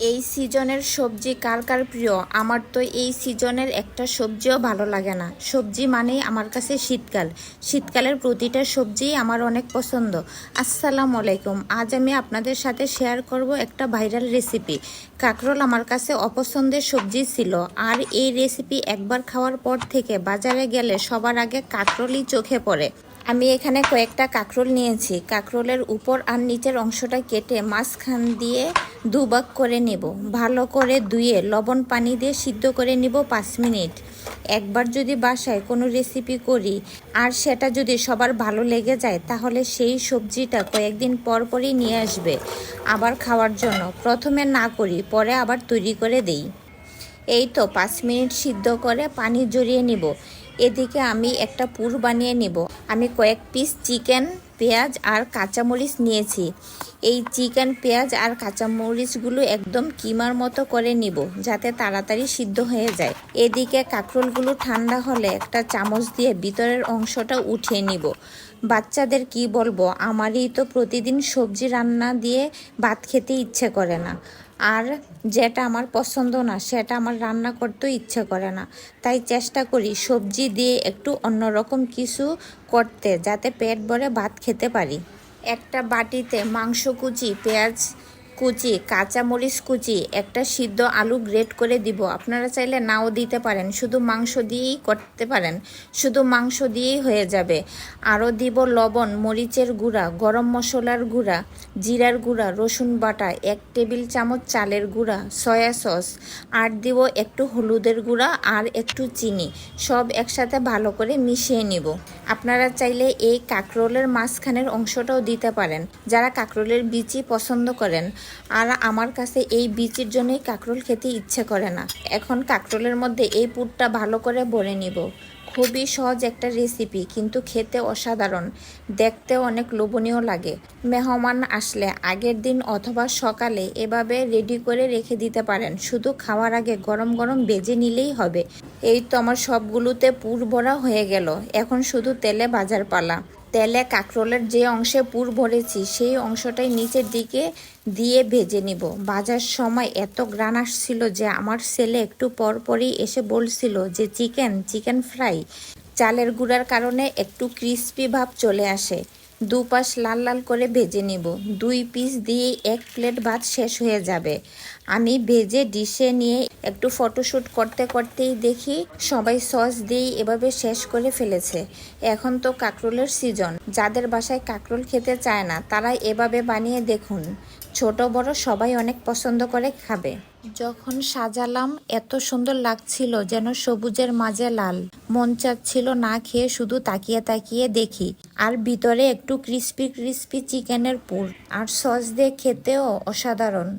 এই সিজনের সবজি কার কার প্রিয়? আমার তো এই সিজনের একটা সবজিও ভালো লাগে না। সবজি মানেই আমার কাছে শীতকাল। শীতকালের প্রতিটা সবজি আমার অনেক পছন্দ। আসসালামু আলাইকুম। আজ আমি আপনাদের সাথে শেয়ার করব একটা ভাইরাল রেসিপি। কাঁকরোল আমার কাছে অপছন্দের সবজি ছিল, আর এই রেসিপি একবার খাওয়ার পর থেকে বাজারে গেলে সবার আগে কাঁকরোলই চোখে পড়ে। আমি এখানে কয়েকটা কাঁকরোল নিয়েছি। কাঁকরোলের উপর আর নিচের অংশটা কেটে মাঝখান দিয়ে দুভাগ করে নেব। ভালো করে ধুয়ে লবণ পানি দিয়ে সিদ্ধ করে নিব 5 মিনিট। একবার যদি বাসায় কোনো রেসিপি করি আর সেটা যদি সবার ভালো লেগে যায়, তাহলে সেই সবজিটা কয়েকদিন পর পরই নিয়ে আসবে আবার খাওয়ার জন্য। প্রথমে না করি, পরে আবার তৈরি করে দেই। এই তো 5 মিনিট সিদ্ধ করে পানি ঝরিয়ে নিব। এদিকে আমি একটা পুর বানিয়ে নিব। আমি কয়েক পিস চিকেন, পেঁয়াজ আর কাঁচামরিচ নিয়েছি। এই চিকেন, পেঁয়াজ আর কাঁচামরিচগুলো একদম কিমার মতো করে নিব, যাতে তাড়াতাড়ি সিদ্ধ হয়ে যায়। এদিকে কাঁকরোলগুলো ঠান্ডা হলে একটা চামচ দিয়ে ভিতরের অংশটা উঠিয়ে নিব। বাচ্চাদের কি বলবো, আমারই তো প্রতিদিন সবজি রান্না দিয়ে ভাত খেতে ইচ্ছে করে না। আর যেটা আমার পছন্দ না সেটা আমার রান্না করতেও ইচ্ছে করে না। তাই চেষ্টা করি সবজি দিয়ে একটু অন্যরকম কিছু করতে, যাতে পেট ভরে ভাত খেতে পারি। একটা বাটিতে মাংস কুচি, পেঁয়াজ কুচি, কাঁচামরিচ কুচি, একটা সিদ্ধ আলু গ্রেট করে দিব। আপনারা চাইলে নাও দিতে পারেন, শুধু মাংস দিয়েই করতে পারেন, শুধু মাংস দিয়েই হয়ে যাবে। আরও দিব লবণ, মরিচের গুঁড়া, গরম মশলার গুঁড়া, জিরার গুঁড়া, রসুন বাটা, 1 টেবিল চামচ চালের গুঁড়া, সয়া সস, আর দিব একটু হলুদের গুঁড়া আর একটু চিনি। সব একসাথে ভালো করে মিশিয়ে নিব। আপনারা চাইলে এই কাঁকরোলের মাঝখানের অংশটাও দিতে পারেন, যারা কাঁকরোলের বিচি পছন্দ করেন। আর আমার কাছে এই বিচির জন্যই কাঁকরোল খেতে ইচ্ছে করে না। এখন কাঁকরোলের মধ্যে এই পুরটা ভালো করে ভরে নিব। খুবই সহজ একটা রেসিপি, কিন্তু খেতে অসাধারণ, দেখতেও অনেক লোভনীয় লাগে। মেহমান আসলে আগের দিন অথবা সকালে এভাবে রেডি করে রেখে দিতে পারেন, শুধু খাওয়ার আগে গরম গরম ভেজে নিলেই হবে। এই তো আমার সবগুলোতে পুর ভরা হয়ে গেল। এখন শুধু তেলে ভাজার পালা। তেলে কাঁকরোলের যে অংশে পুর ভরেছি সেই অংশটাই নিচের দিকে দিয়ে ভেজে নিব। ভাজার সময় এত ঘ্রাণ আসছিল যে আমার ছেলে একটু পরপরই এসে বলছিল যে চিকেন ফ্রাই। চালের গুঁড়ার কারণে একটু ক্রিস্পি ভাব চলে আসে। দুপাশ লাল লাল করে ভেজে নিব। 2 পিস দিয়ে 1 প্লেট ভাত শেষ হয়ে যাবে। আমি ভেজে ডিশে নিয়ে একটু ফটোশ্যুট করতে করতেই দেখি সবাই সস দিয়েই এভাবে শেষ করে ফেলেছে। এখন তো কাঁকরোলের সিজন। যাদের বাসায় কাঁকরোল খেতে চায় না, তারা এভাবে বানিয়ে দেখুন। ছোট বড় সবাই অনেক পছন্দ করে খাবে। যখন সাজালাম এত সুন্দর লাগছিল, যেন সবুজের মাঝে লাল। মন চাচ্ছিল না খেয়ে শুধু তাকিয়ে তাকিয়ে দেখি। আর ভিতরে একটু ক্রিস্পি ক্রিস্পি চিকেনের পুর, আর সস দিয়ে খেতেও অসাধারণ।